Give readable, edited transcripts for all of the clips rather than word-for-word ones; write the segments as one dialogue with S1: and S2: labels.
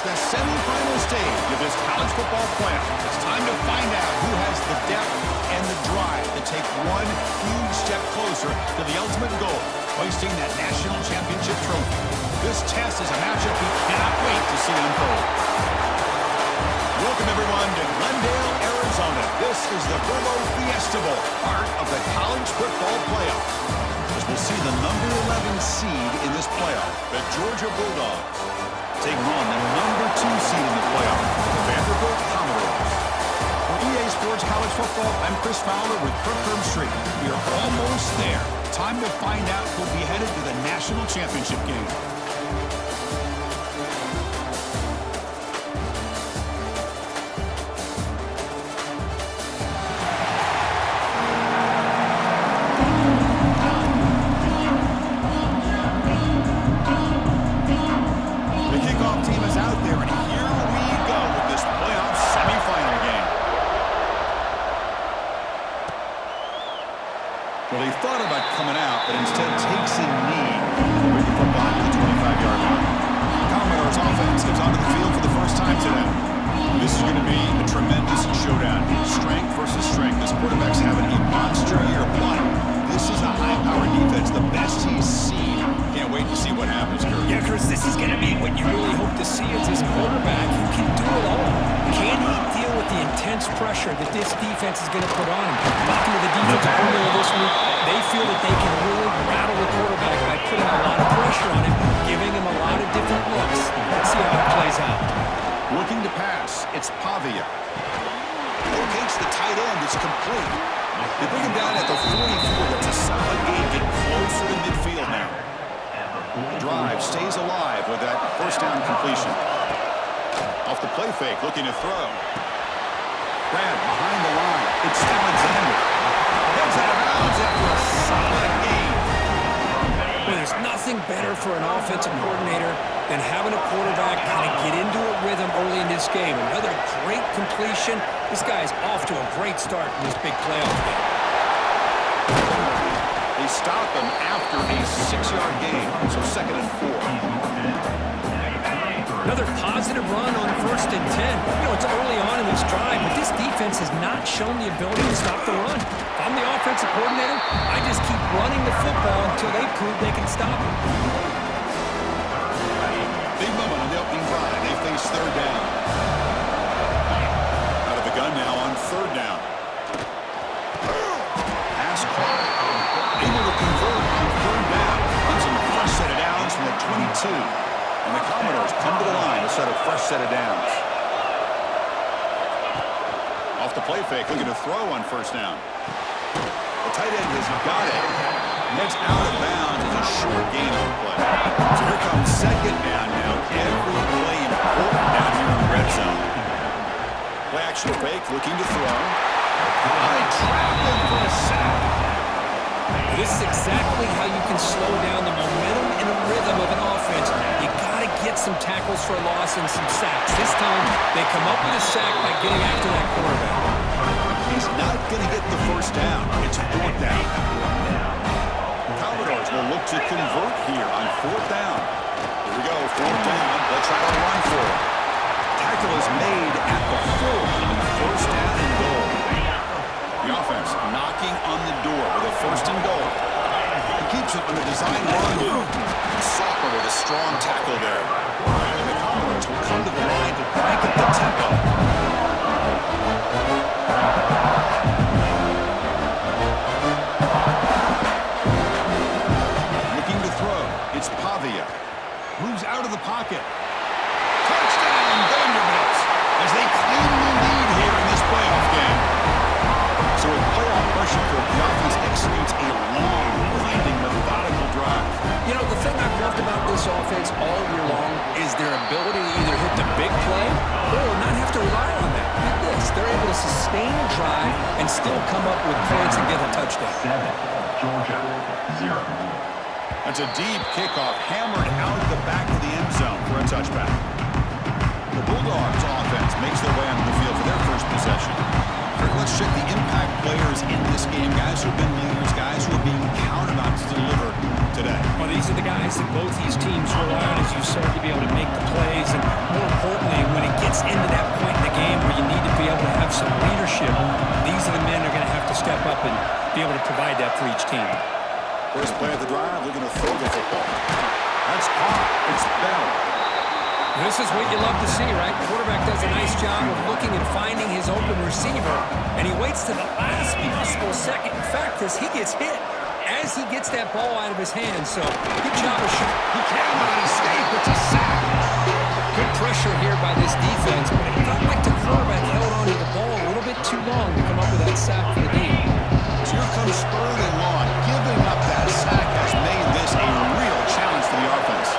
S1: the semifinal stage of this college football playoff. It's time to find out who has the depth and the drive to take one huge step closer to the ultimate goal, hoisting that national championship trophy. This test is a matchup we cannot wait to see unfold. Welcome, everyone, to Glendale, Arizona. This is the Fiesta Bowl, part of the college football playoff. As we'll see the number 11 seed in this playoff, the Georgia Bulldogs, taking on the number 2 seed in the playoff, the Vanderbilt Commodores. For EA Sports College Football, I'm Chris Fowler with Kirk Herbstreit. We are almost there. Time to find out who'll be headed to the national championship game. Well, he thought about coming out, but instead takes a knee to bring the football to the 25-yard line. The Commodores offense comes onto the field for the first time today. This is going to be a tremendous showdown. Strength versus strength. This quarterback's having a monster year, but this is a high-powered defense, the best he's seen. Can't wait to see what happens, Kirk.
S2: Yeah, Chris, this is going to be what you really hope to see as this quarterback who can do it all. Can he deal with the intense pressure that this defense is going to put on him? Talking to the defensive coordinator this week, they feel that they can really rattle the quarterback by putting a lot of pressure on him, giving him a lot of different looks. Let's see how it plays out.
S1: Looking to pass, it's Pavia. Locates the tight end, it's complete. They bring him down at the 44. That's a solid gain, getting closer to midfield now. The drive stays alive with that first down completion. Off the play fake, looking to throw. Grab behind the line. It's Alexander. Heads out of bounds after a solid gain.
S2: Well, there's nothing better for an offensive coordinator than having a quarterback kind of get into a rhythm early in this game. Another great completion. This guy's off to a great start in this big playoff game.
S1: They stop him after a 6-yard gain, so 2nd and 4.
S2: Another positive run on 1st and 10. You know, it's early on in this drive, but this defense has not shown the ability to stop the run. If I'm the offensive coordinator, I just keep running the football until they prove they can stop it.
S1: Big moment on the opening drive. They face 3rd down. Out of the gun now on 3rd down. Pass caught. Able to convert on 3rd down. Gets him a fresh set of downs from the 22. And the Commodores come to the line to set a fresh set of downs. Off the play fake, looking to throw on 1st down. The tight end has got it. Heads out of bounds as a short gain on the play. So here comes 2nd down now. Every play important down here in the red zone. Play action fake, looking to throw. High traveling for a sack.
S2: This is exactly how you can slow down the momentum and the rhythm of an offense. You got to get some tackles for a loss and some sacks. This time, they come up with a sack by getting after that quarterback.
S1: He's not going to get the 1st down. It's 4th down. Commodores will look to convert here on 4th down. Here we go, 4th down. They'll try to run for it. Tackle is made at the 4. 1st down and goal. The offense knocking on the door with a 1st and goal. He keeps it on the design run. Soccer with a strong tackle there. And the Commodores will come to the line to crank up the tempo. Looking to throw. It's Pavia. Moves out of the pocket. Touchdown, Vanderbilt, as they claim the lead here in this playoff game. So with playoff pressure, the offense executes a long, grinding, methodical drive.
S2: You know, the thing I've loved about this offense all year long is their ability to either hit the big play or not have to rely on that. Like this, they're able to sustain a drive and still come up with points and get a touchdown.
S3: 7, Georgia, 0.
S1: That's a deep kickoff, hammered out the back of the end zone for a touchback. The Bulldogs offense makes their way onto the field for their first possession. Let's check the impact players in this game. Guys who have been leaders, guys who are being counted on to deliver today.
S2: Well, these are the guys that both these teams rely on, as you said, to be able to make the plays and, more important, gets into that point in the game where you need to be able to have some leadership, these are the men that are going to have to step up and be able to provide that for each team.
S1: First play of the drive, looking to throw the football. That's caught. It's Bell.
S2: This is what you love to see, right? The quarterback does a nice job of looking and finding his open receiver, and he waits to the last possible second. In fact, as he gets hit, as he gets that ball out of his hands. So, good job of shooting.
S1: He cannot escape. It's a sack.
S2: Good pressure here by this defense, but it felt like the quarterback held on to the ball a little bit too long to come up with that sack for the team.
S1: So here comes Sterling Lawn. Giving up that sack has made this a real challenge for the offense.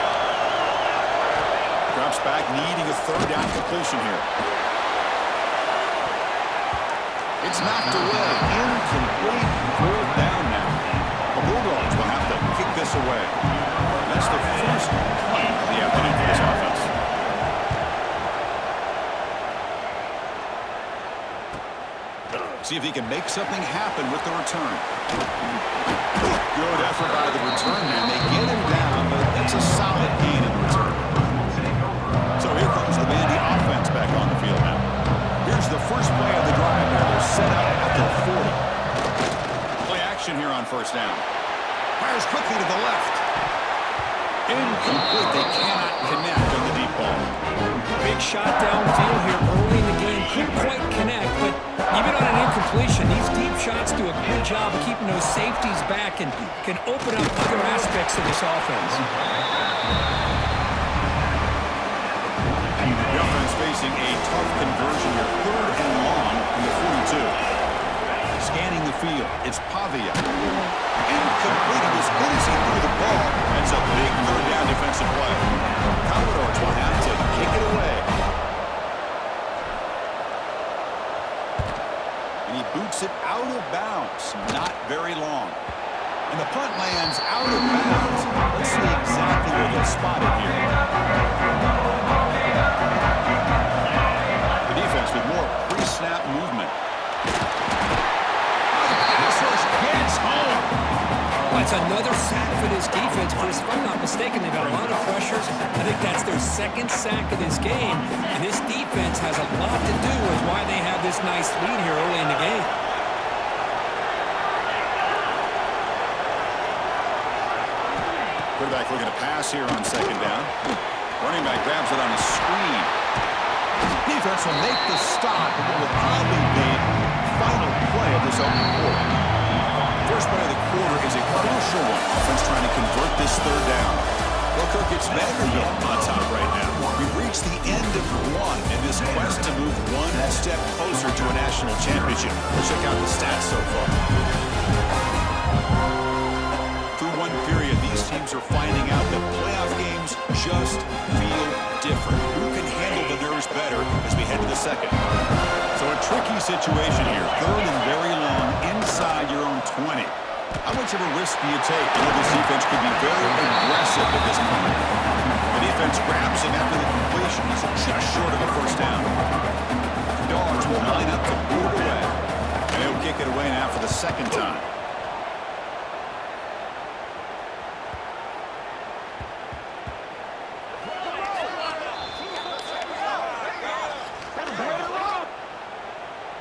S1: Drops back, needing a third down completion here. It's knocked away. Incomplete. Fourth down now. The Bulldogs will have to kick this away. That's the first punt of the afternoon for this offense. See if he can make something happen with the return. Good effort by the return man. They get him down, but that's a solid gain in return. So here comes the Vandy offense back on the field now. Here's the first play of the drive now. They're set up at the 40. Play action here on first down. Fires quickly to the left. Incomplete. They cannot connect on the deep ball.
S2: Big shot downfield here early in the game. Couldn't quite connect, but even on an incompletion, these deep shots do a good job of keeping those safeties back and can open up other aspects of this offense.
S1: The offense facing a tough conversion here. Third and long from the 42. Scanning the field. It's Pavia. Incomplete. As good as he threw the ball. That's a big third down defensive play. Commodores will have to kick it away. And he boots it out of bounds. Not very long. And the punt lands out of bounds. Let's see exactly where they'll spot it here. The defense with more pre-snap movement. Pass rush gets home.
S2: That's another sack for this defense, Chris. If I'm not mistaken, they've got a lot of pressures. I think that's their second sack of this game. And this defense has a lot to do with why they have this nice lead here early in the game.
S1: Quarterback looking to pass here on second down. Running back grabs it on a screen. Defense will make the stop, and it will probably be the final play of this opening quarter. First play of the quarter is a crucial one. Offense trying to convert this third down. Well, Kirk, it's Vanderbilt on top right now. We've reached the end of one in this quest to move one step closer to a national championship. Let's check out the stats so far. Through one period, these teams are finding out that playoff games just feel different. Who can handle the nerves better as we head to the second? So a tricky situation here. Third and very long inside your own 20. How much of a risk do you take? You know, this defense could be very aggressive at this moment. The defense grabs him after the completion. He's just short of a first down. The Dogs will line up to boot away. And they'll kick it away now for the second time.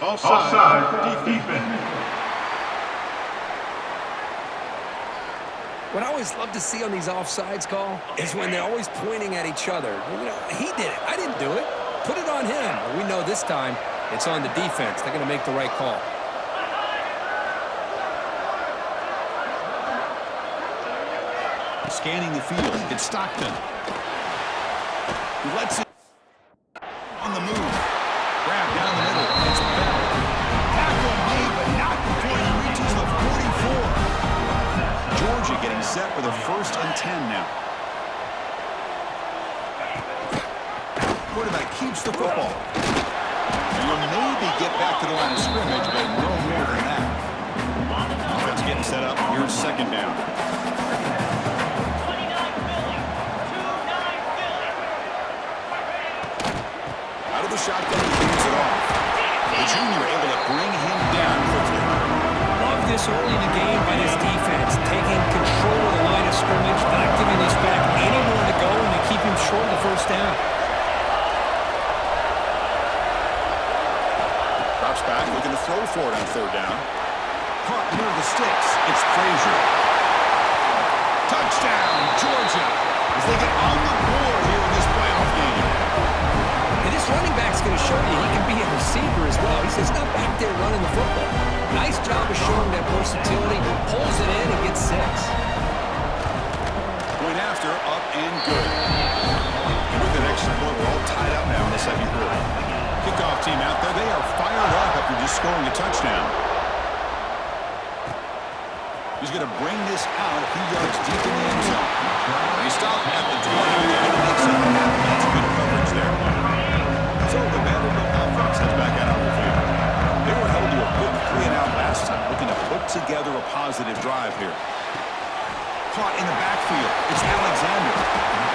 S3: Offside, defense.
S2: What I always love to see on these offsides call is when they're always pointing at each other. You know, he did it. I didn't do it. Put it on him. We know this time it's on the defense. They're going to make the right call.
S1: Scanning the field. It's Stockton. He lets it on the move. Grab down the middle. It's Bell. Tackle made, but not before he reaches the 44. Georgia getting set with a 1st and 10 now. Quarterback keeps the football. And you'll maybe get back to the line of scrimmage, but no more than that. Offense getting set up. Here's second down. The shotgun, he hands it off. The junior able to bring him down quickly.
S2: Love this early in the game by this defense, taking control of the line of scrimmage, not giving this back anywhere to go, and to keep him short of the first down.
S1: throw for it on third down. Caught near the sticks. It's Frazier. Touchdown, Georgia, as they get on the board here in this playoff game.
S2: And this running back's going to show you he can be a receiver as well. He's not back there running the football. Nice job of showing that versatility. Pulls it in and gets 6.
S1: Point after, up and good. And with an extra point, we're all tied up now in the second quarter. Kickoff team out there. They are fired up after just scoring a touchdown. He's going to bring this out a few yards deep in the end zone. They stop at the 20 and make something happen. That's good coverage there. So the Vanderbilt offense heads back out on the field. They were held to a quick 3-and-out last time, looking to put together a positive drive here. Caught in the backfield. It's Alexander.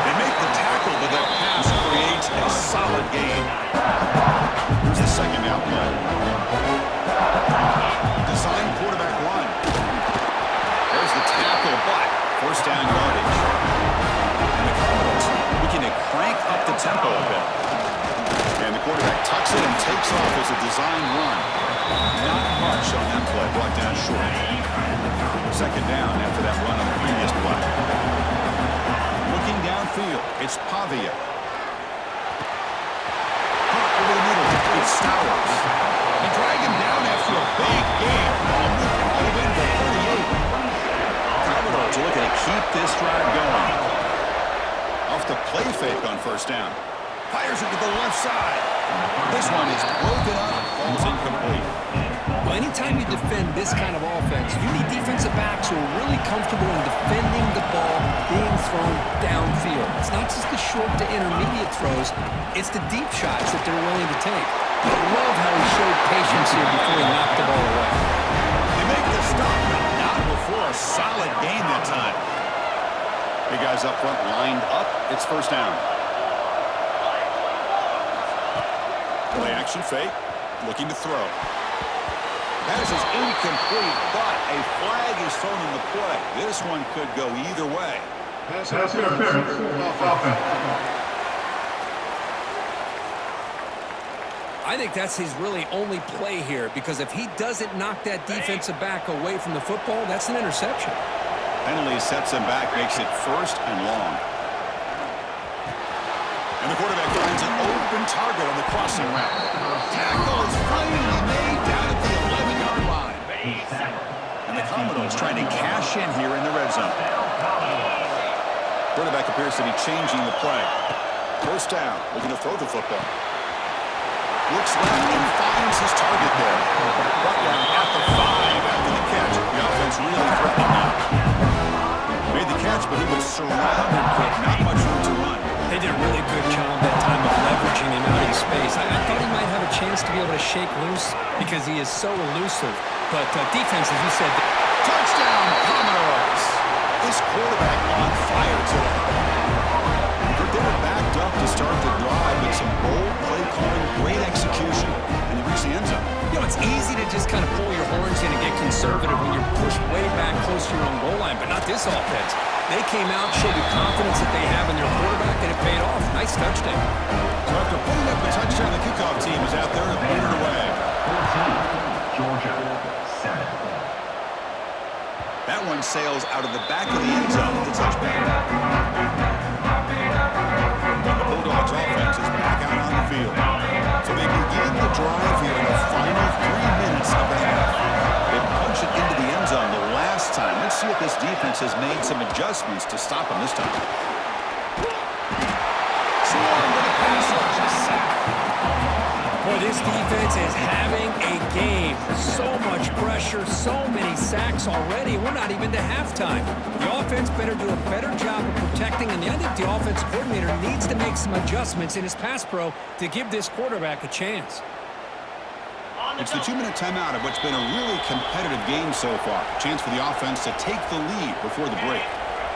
S1: They make the tackle, but that pass creates a solid gain. Here's the second down play. Design quarterback run. There's the tackle, but first down yardage. And the Commodores looking to crank up the tempo a bit. And the quarterback tucks it and takes off as a design run. Not much on that play, brought down short. Second down after that run on the previous play. Looking downfield, it's Pavia. Caught over the middle, it's Stowers. They drag him down after a big game. Ball moved all the way to the 38. Commodores are looking to keep this drive going. Off the play fake on first down. Fires it to the left side. This one is broken up, falls incomplete.
S2: Well, anytime you defend this kind of offense, you need defensive backs who are really comfortable in defending the ball being thrown downfield. It's not just the short to intermediate throws, it's the deep shots that they're willing to take. I love how he showed patience here before he knocked the ball away.
S1: They make the stop, but not before a solid gain that time. Big guys up front lined up. It's first down. Play action fake, looking to throw. Pass is incomplete, but a flag is thrown in the play. This one could go either way.
S3: Pass interference. Offense.
S2: I think that's his really only play here, because if he doesn't knock that defensive back away from the football, that's an interception.
S1: Penalty sets him back, makes it first and long. And the quarterback finds an open target on the crossing route. Tackle is finally made down at the 11-yard line. And the Commodores trying to cash in here in the red zone. Quarterback appears to be changing the play. First down, looking to throw the football. Looks left and finds his target there. Right down at the 5 after the catch. The offense really threatening now. Made the catch, but he was surrounded, not much room to run.
S2: They did a really good job that time of leveraging him out in space. I thought he might have a chance to be able to shake loose because he is so elusive. But defense, as you said...
S1: Touchdown, Commodores! This quarterback on fire today. They were backed up to start the drive with some bold play calling, great execution, and they reached the end zone.
S2: You know, it's easy to just kind of pull your horns in and get conservative when you're pushed way back close to your own goal line, but not this offense. They came out, showed the confidence that they have in their quarterback, and it paid off. Nice touchdown.
S1: So after putting up the touchdown, the kickoff team is out there to put it away.
S3: Georgia 7.
S1: That one sails out of the back of the end zone with the touchback. The Bulldogs offense is back out on the field. So they begin the drive here in the final 3 minutes of the half. They punch it into the end zone the last time. Let's see if this defense has made some adjustments to stop them this time. Swarm with a pass rush, a sack.
S2: Boy, this defense is having a game. So much pressure, so many sacks already. We're not even to halftime. The offense better do a better job of protecting, and I think the offense coordinator needs to make some adjustments in his pass pro to give this quarterback a chance.
S1: It's the 2-minute timeout of what's been a really competitive game so far. Chance for the offense to take the lead before the break.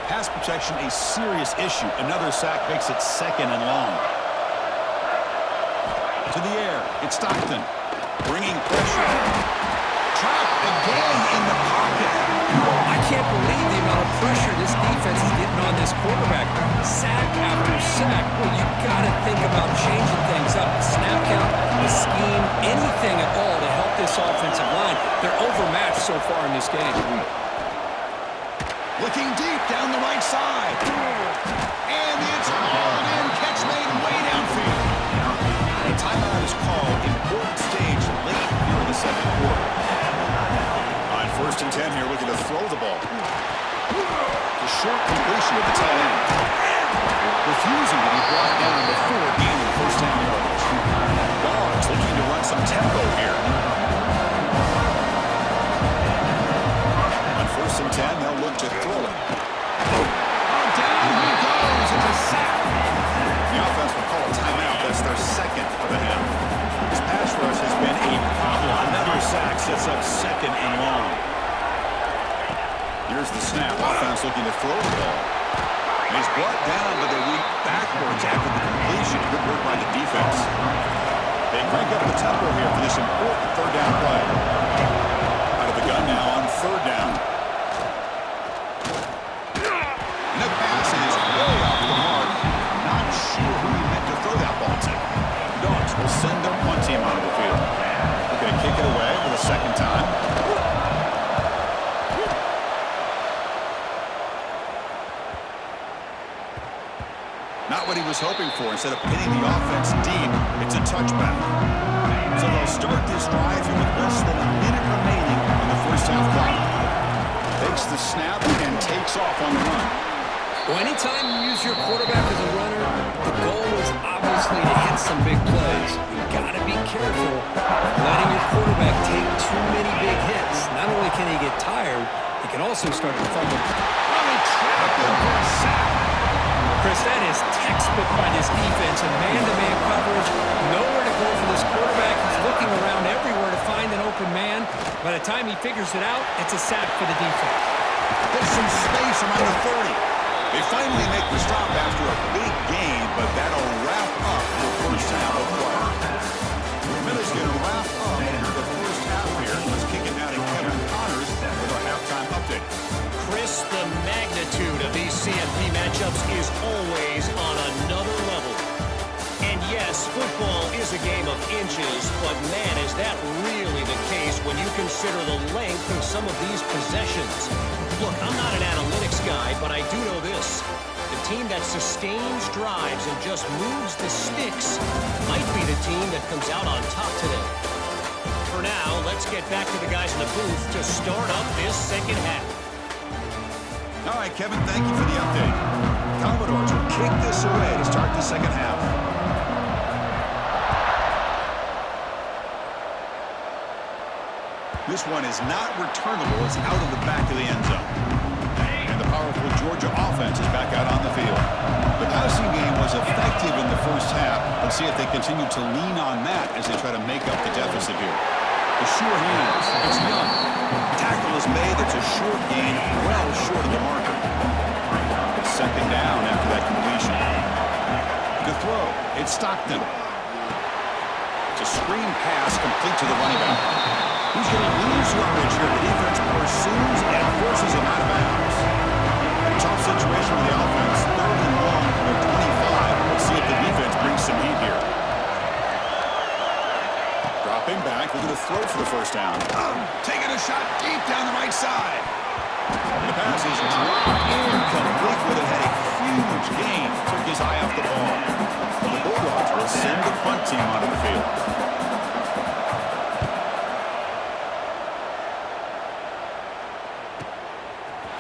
S1: Pass protection, a serious issue. Another sack makes it second and long. To the air, it's Stockton. Bringing pressure. Trapped again in the pocket.
S2: I can't believe the amount of pressure this defense is getting on this quarterback. Sack after sack. Well, you got to think about changing things up. The snap count, the scheme, anything at all to help this offense game.
S1: Looking deep down the right side. And it's hauled in. Catch made way downfield. And a timeout is called. Important stage late here in the second quarter. On 1st and 10 here, looking to throw the ball. The short completion of the tight end. Refusing to be brought down before gaining first down yardage. Barnes looking to run some tempo here. On 1st and 10, they'll look to throw it. Oh, down he goes. It's a sack. The offense will call a timeout. That's their second of the half. This pass rush has been a problem. Another sack sets up 2nd and long. Here's the snap. Offense looking to throw the ball. And he's brought down by the weak backwards after the completion. Good work by the defense. They crank up the tempo here for this important 3rd down play. Out of the gun now on 3rd down. And the pass is way off the mark. Not sure who he meant to throw that ball to. Dogs will send their punt team out of the field. They're going to kick it away for the 2nd time. Not what he was hoping for. Instead of pinning the offense deep, it's a touchback. So they'll start this drive here with less than a minute remaining in the first half clock. Takes the snap and takes off on the run.
S2: Well, anytime you use your quarterback as a runner, the goal is obviously to hit some big plays. You've got to be careful letting your quarterback take too many big hits. Not only can he get tired, he can also start to fumble.
S1: Really trapped him for a sack.
S2: Chris, that is textbook by this defense and man-to-man coverage. Nowhere to go for this quarterback. He's looking around everywhere to find an open man. By the time he figures it out, it's a sack for the defense.
S1: There's some space around the 30. They finally make the stop after a big gain, but that'll wrap up the first half of play. Miller's going to wrap up the first half here. Let's kick it now to Kevin Connors with our halftime update.
S4: Chris, the magnitude of these CFP matchups is always on another level. And yes, football is a game of inches, but man, is that really the case when you consider the length of some of these possessions. Look, I'm not an analytics guy, but I do know this. The team that sustains drives and just moves the sticks might be the team that comes out on top today. For now, let's get back to the guys in the booth to start up this second half.
S1: All right, Kevin, thank you for the update. Commodores will kick this away to start the second half. This one is not returnable. It's out of the back of the end zone. And the powerful Georgia offense is back out on the field. The passing game was effective in the first half. Let's see if they continue to lean on that as they try to make up the deficit here. The sure hands. It's Young. Tackle is made. It's a short gain, well short of the marker. It's 2nd down after that completion. The throw. It's Stockton. It's a screen pass complete to the running back. He's going to lose yardage here. The defense pursues and forces him out of bounds. A tough situation with the offense. 3rd and long from their 25. Let's see if the defense brings some heat here. Dropping back, looking to throw for the first down. Taking a shot deep down the right side. And the pass is dropped incomplete, but it had a huge gain. Took his eye off the ball. The Bulldogs will send the punt team onto the field.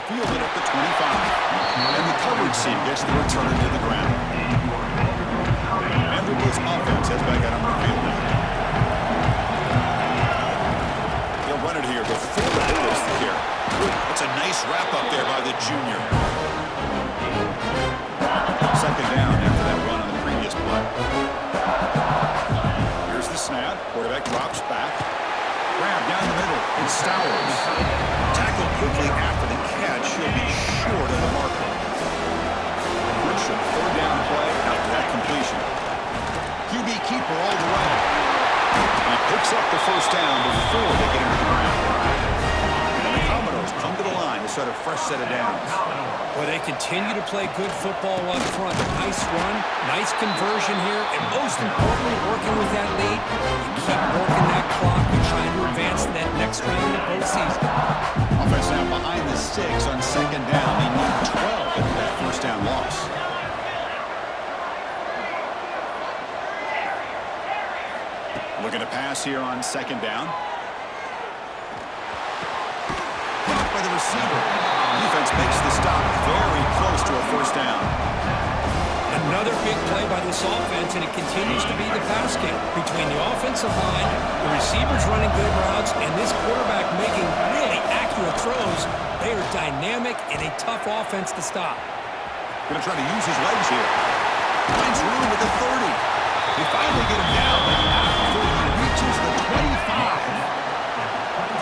S1: Fielded at the 25. And the coverage team gets the returner to the ground. Vanderbilt's offense heads back out on the field now. They'll run it here before the Bulldogs the carry. That's a nice wrap up there by the junior. 2nd down after that run on the previous play. Here's the snap. Quarterback drops back. Grab down the middle. It's Stowers. Tackled quickly after the catch. He'll be short of the marker. Crucial 3rd down play after that completion. QB keeper all the way. He picks up the first down before they get him to the ground. And the Commodores come to the line to set start a fresh set of downs.
S2: Well, they continue to play good football up front. Nice run, nice conversion here, and most importantly, working with that lead, you keep working that clock and trying to advance to that next round of the postseason.
S1: Offense now behind the 6 on second down. They need 12 after that first down loss. Looking to pass here on second down. Blocked by the receiver. Defense makes the stop very close to a first down.
S2: Another big play by this offense, and it continues to be the pass game between the offensive line, the receivers running good routes, and this quarterback making really accurate throws. They are dynamic and a tough offense to stop.
S1: Going to try to use his legs here. Finds room with the 30. They finally get him down, but not before he reaches the 25.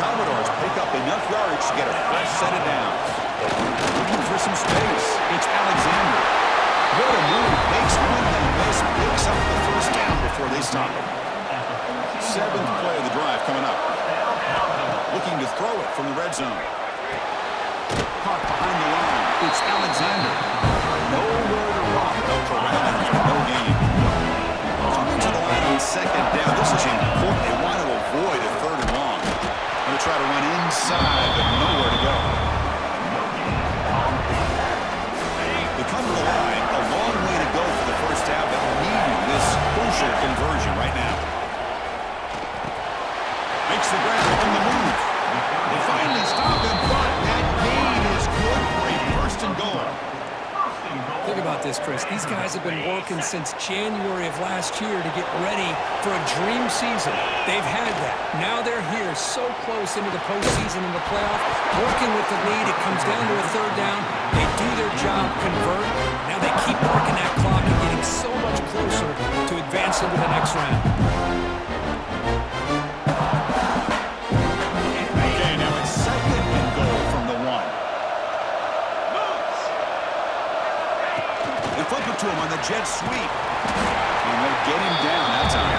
S1: Commodores pick up enough yards to get a fresh set of downs. Looking for some space. It's Alexander. What a move. Makes one and miss. Picks up the first down before they stop him. 7th play of the drive coming up. Looking to throw it from the red zone. Caught behind the line. It's Alexander. Nowhere to run. They'll corral him for no gain. Coming to the line on second down. This is important. They want to avoid a 3rd and long. Going to try to run inside, but nowhere to go. They come to the line. A long way to go for the first down, but needing this crucial conversion right now. Makes the grab on the move. They finally stop him, but that gain is good for a 1st and goal.
S2: Think about this, Chris. These guys have been working since January of last year to get ready for a dream season. They've had that. Now they're here so close into the postseason and the playoff, working with the lead. It comes down to a 3rd down. They do their job, convert. Now they keep working that clock and getting so much closer to advancing to the next round.
S1: Okay, now it's 2nd and goal from the 1. They flip it to him on the jet sweep. And they'll get him down that time.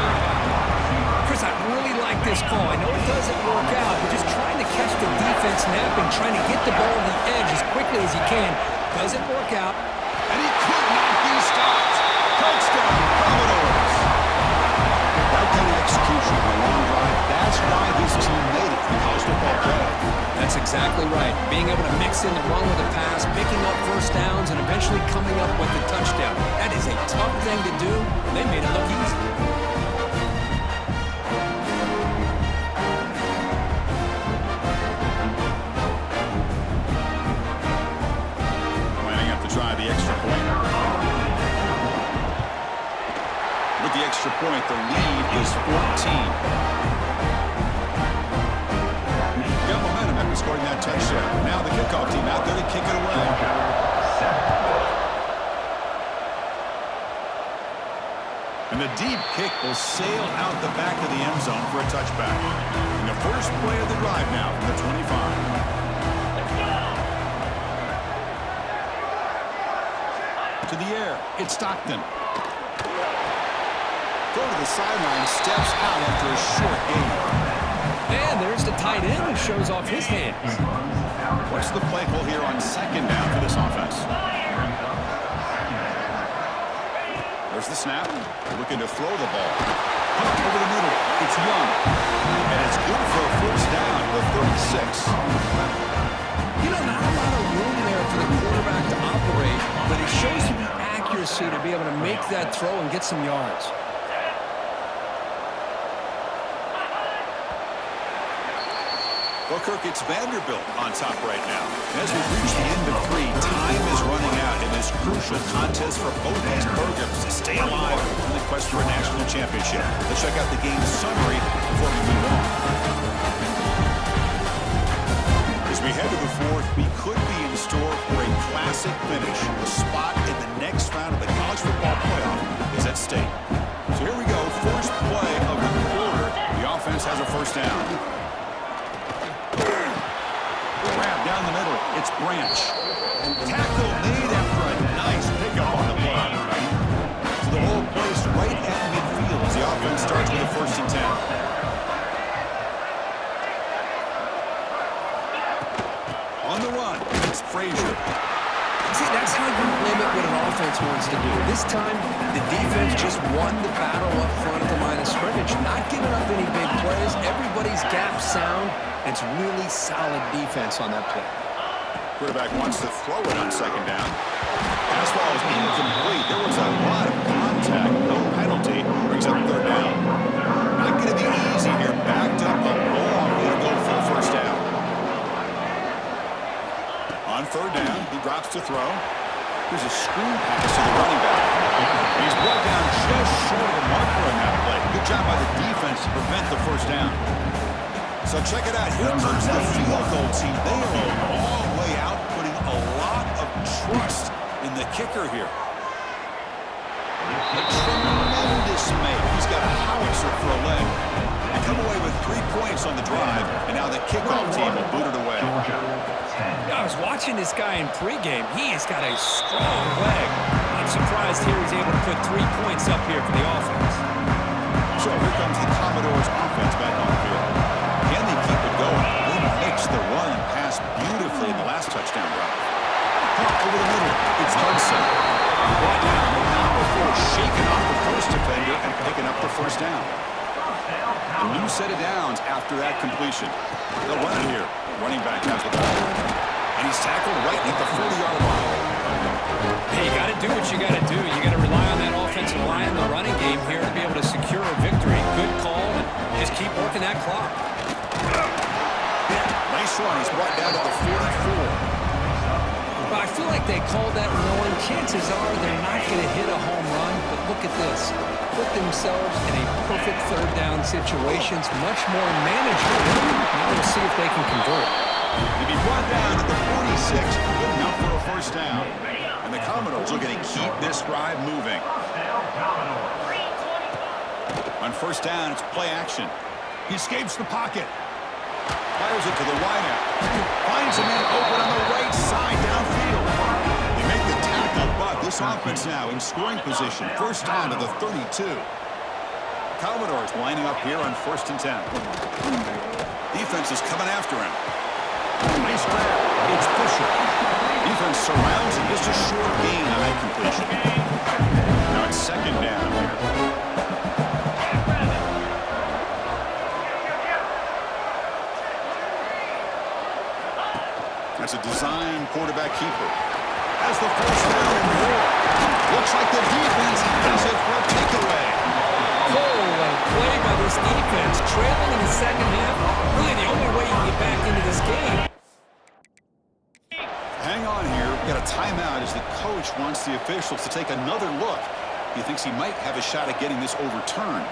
S2: Chris, I really like this call. I know it doesn't work out, but just trying to catch the defense napping, trying to get the ball on the edge as quickly as he can. Doesn't work out.
S1: And he could not be stopped. Touchdown, Commodores. That kind of execution on a long drive, that's why this team made it to the college football playoff.
S2: That's exactly right. Being able to mix in the run with a pass, picking up first downs, and eventually coming up with the touchdown. That is a tough thing to do. They made it look easy.
S1: Lining up to try the extra point. With the extra point, the lead is 14. Got momentum after scoring that touchdown. Now the kickoff team out there to kick it away. And the deep kick will sail out the back of the end zone for a touchback. And the first play of the drive now from the 25. To the air, it's Stockton. Throw to the sideline, steps out after a short gain.
S2: And there's the tight end who shows off his hands.
S1: What's the play call here on second down for this offense? There's the snap. Looking to throw the ball. Up over the middle. It's Young. And it's good for a first down with 36.
S2: You know, not a lot of room there for the quarterback to operate, but it shows you the accuracy to be able to make that throw and get some yards.
S1: Well, Kirk, it's Vanderbilt on top right now. As we've reached the end of 3, time is running out in this crucial contest for both these programs to stay alive in the quest for a national championship. Let's check out the game summary before we move on. As we head to the 4th, we could be in store for a classic finish. The spot in the next round of the college football playoff is at stake. So here we go, first play of the quarter. The offense has a first down. Grab down the middle. It's Branch. Tackle made after a nice pickup on the play. So the whole place right at midfield as the offense starts with a 1st and 10. On the run.
S2: offense wants to do. This time, the defense just won the battle up front at the line of scrimmage, not giving up any big plays. Everybody's gap sound. It's really solid defense on that play.
S1: Quarterback wants to throw it on second down. Pass ball is incomplete. There was a lot of contact. No penalty. Brings up third down. Not going to be easy here. Backed up a long way to go for a first down. On third down, he drops to throw. Here's a screen pass to the running back. He's brought down just short of the marker on that play. Good job by the defense to prevent the first down. So check it out. Here comes the field goal team. They are a long way out, putting a lot of trust in the kicker here. A tremendous make. He's got a howitzer for a leg. They come away with 3 points on the drive, and now the kickoff team will boot it away.
S2: I was watching this guy in pregame. He has got a strong leg. Not surprised here he's able to put 3 points up here for the offense.
S1: So here comes the Commodores offense back on the field. Can they keep it going? They mixed the run and pass beautifully in the last touchdown drive. Over the middle, it's Hudson. Brought down now before shaking off the first defender and picking up the first down. A new set of downs after that completion. They'll run it here. Running back has the ball. And he's tackled right at the 40-yard line.
S2: Hey, you got to do what you got to do. You got to rely on that offensive line in the running game here to be able to secure a victory. Good call, and just keep working that clock.
S1: Nice run. He's brought down to the 44.
S2: But I feel like they called that knowing chances are they're not going to hit a home run. But look at this. Put themselves in a perfect third down situation. It's much more manageable. Now we'll see if they can convert.
S1: He'll be brought down at the 46. Good enough for a first down. And the Commodores are going to keep this drive moving. On first down, it's play action. He escapes the pocket. Fires it to the wideout. Finds a man open on the right side downfield. They make the tackle, but this offense now in scoring position. First down to the 32. Commodores lining up here on 1st and 10. Defense is coming after him. Nice grab. It's Fisher. Defense surrounds him. Just a short gain on that completion. Now it's second down here. That's a design quarterback keeper. Has the first down and more. Looks like the defense has it for a takeaway.
S2: Oh, what a play by this defense. Trailing in the second half. Really the only way you can get back into this game.
S1: Hang on here. We've got a timeout as the coach wants the officials to take another look. He thinks he might have a shot at getting this overturned.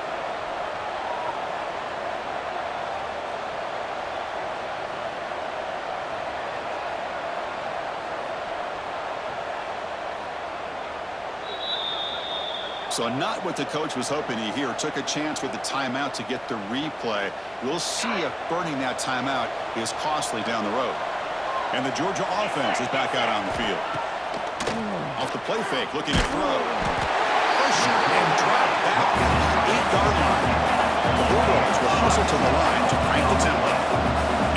S1: So not what the coach was hoping to hear. Took a chance with the timeout to get the replay. We'll see if burning that timeout is costly down the road. And the Georgia offense is back out on the field. Off the play fake, looking to throw. Pressure and drop back at the 8-yard line. The Bulldogs will hustle to the line to crank the tempo.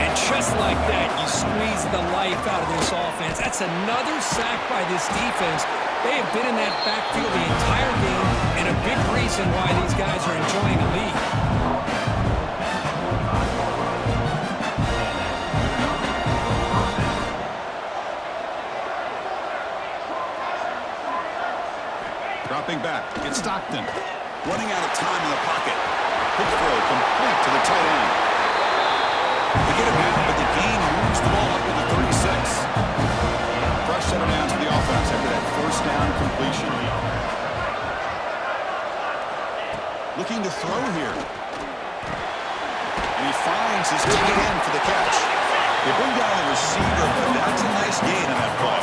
S2: And just like that, you squeeze the life out of this offense. That's another sack by this defense. They have been in that backfield the entire game, and a big reason why these guys are enjoying a lead.
S1: Dropping back, it's Stockton. Running out of time in the pocket. Quick throw complete to the tight end. They get it back, but the gain moves the ball up to the 36. Fresh set of downs for the offense after that first down completion. Looking to throw here. And he finds his tight end for the catch. They bring down the receiver, but that's a nice gain on that play.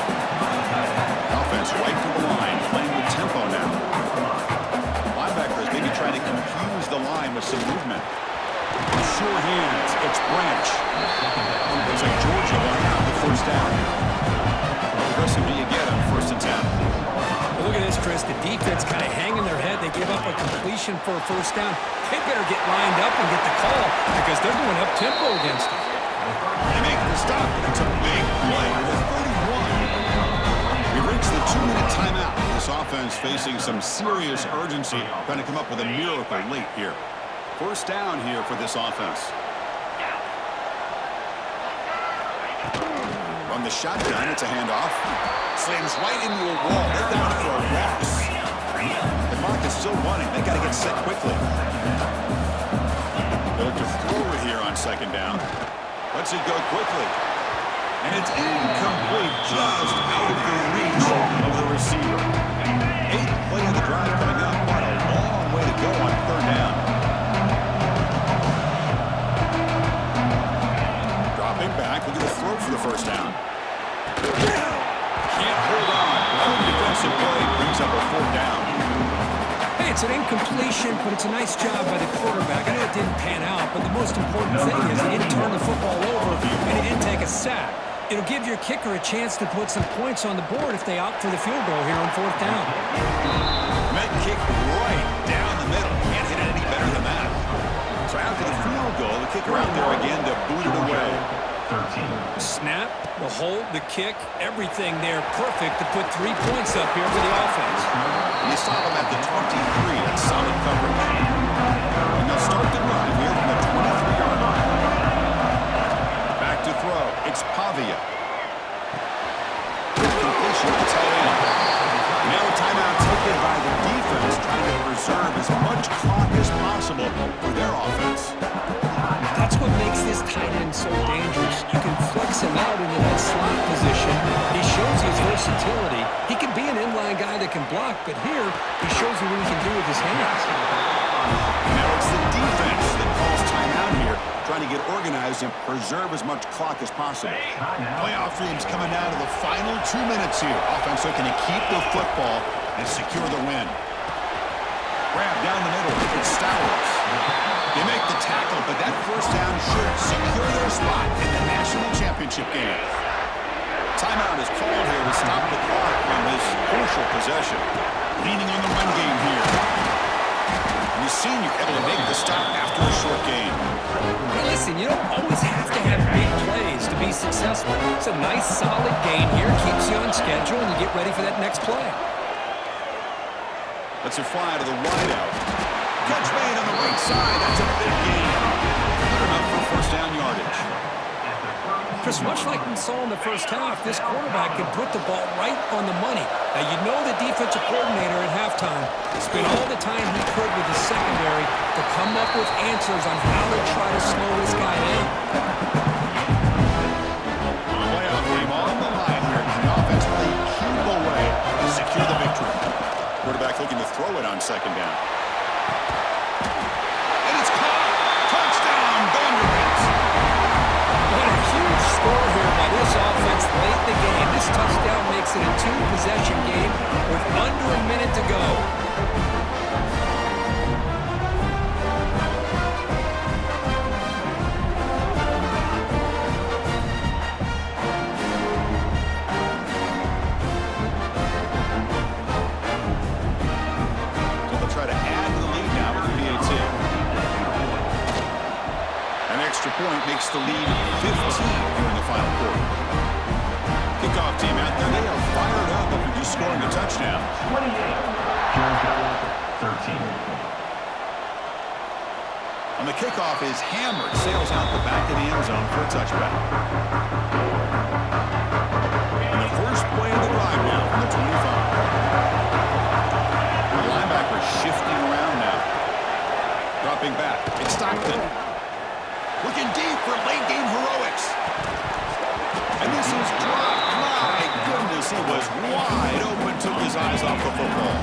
S1: Offense right to the line, playing with tempo now. Linebackers maybe trying to confuse the line with some movement. Sure hands, it's Branch. Looks like Georgia will have the first down. How aggressive do you get on 1st and 10?
S2: Well, look at this, Chris. The defense kind of hanging their head. They give up a completion for a first down. They better get lined up and get the call because they're going up tempo against them.
S1: They make the stop. It's a big play with a 31. He reached the 2-minute timeout. This offense facing some serious urgency, trying to come up with a miracle late here. First down here for this offense. From the shotgun, it's a handoff. Slams right into a wall. They're down for a loss. The clock is still running. They got to get set quickly. They look to throw it here on second down. Lets it go quickly. And it's incomplete, just out of the reach of the receiver. 8th play of the drive coming up. What a long way to go on third down. Dropping back, we'll get a throw for the first down. Can't hold on. One defensive play brings up a fourth down.
S2: Hey, it's an incompletion, but it's a nice job by the quarterback. I know it didn't pan out, but the most important thing is he didn't turn the football over and he didn't take a sack. It'll give your kicker a chance to put some points on the board if they opt for the field goal here on fourth down.
S1: Met kick right down the middle. Can't hit it any better than that. So after the field goal, the kicker out there again to boot it away.
S3: 13.
S2: Snap, the hold, the kick, everything there perfect to put 3 points up here for the offense.
S1: You stop him at the 23. That's solid coverage. And they'll start the drive here from the 23-yard line. Back to throw. It's Pavia. Completion to tight end. Now a timeout taken by the defense, trying to preserve as much clock as possible for their offense.
S2: That's what makes this tight end so dangerous. You can flex him out into that slot position. He shows his versatility. He can be an inline guy that can block, but here he shows you what he can do with his hands.
S1: Now it's the defense that calls timeout here, trying to get organized and preserve as much clock as possible. Playoff dreams coming out of the final 2 minutes here. Offense looking to keep the football and secure the win. Grab down the middle. It's Stowers. They make the tackle, but that first down should secure their spot in the national championship game. Timeout is called here to stop the clock on this crucial possession. Leaning on the run game here. And the senior able to make the stop after a short game.
S2: Hey, listen, you don't always have to have big plays to be successful. It's a nice, solid gain here. Keeps you on schedule, and you get ready for that next play.
S1: Let's a fly to the wideout. Catch made on the right side. That's a big gain. Good enough for first down yardage.
S2: Chris, much like we saw in the first half, this quarterback can put the ball right on the money. Now, you know the defensive coordinator at halftime spent all the time he could with his secondary to come up with answers on how to try to slow this guy down.
S1: Playoff game on the line here. The offense played keep away to secure the victory. Quarterback looking to throw it on second down. And it's caught. Touchdown, Vanderbilt.
S2: What a huge score here by this offense late in the game. This touchdown makes it a 2-possession game with under a minute to go.
S1: Point makes the lead 15 here in the final quarter. Kickoff team out there, they are fired up after just scoring a touchdown.
S3: 28. Georgia, 13.
S1: On the kickoff is hammered, sails out the back of the end zone for a touchback. And the first play of the drive now from the 25. The linebacker shifting around now. Dropping back, it's Stockton. Looking deep for late-game heroics. And this is dropped. My goodness, he was wide open, took his eyes off the football.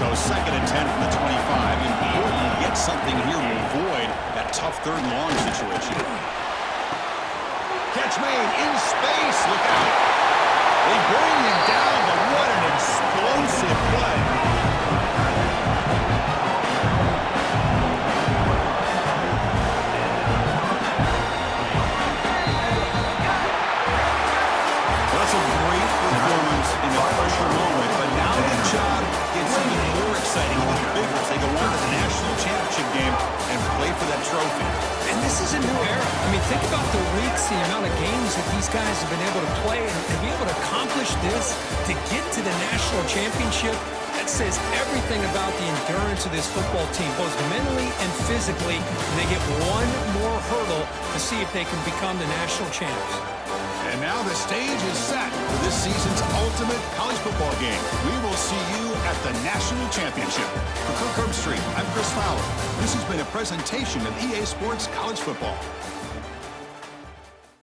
S1: So 2nd and 10 from the 25. Important to get something here to avoid that tough third and long situation. Catch made in space. Look out. They bring him down, but what an explosive play. That's a great performance in the pressure moment, but now the job gets even more exciting, even bigger as they go on to the national championship game and play for that trophy.
S2: And this is a new era. I mean, think about the weeks, the amount of games that these guys have been able to play, and to be able to accomplish this, to get to the national championship, that says everything about the endurance of this football team, both mentally and physically. They get one more hurdle to see if they can become the national champs.
S1: And now the stage is set for this season's ultimate college football game. We will see you at the national championship. For Kirk Herbstreit, I'm Chris Fowler. This has been a presentation of EA Sports College Football.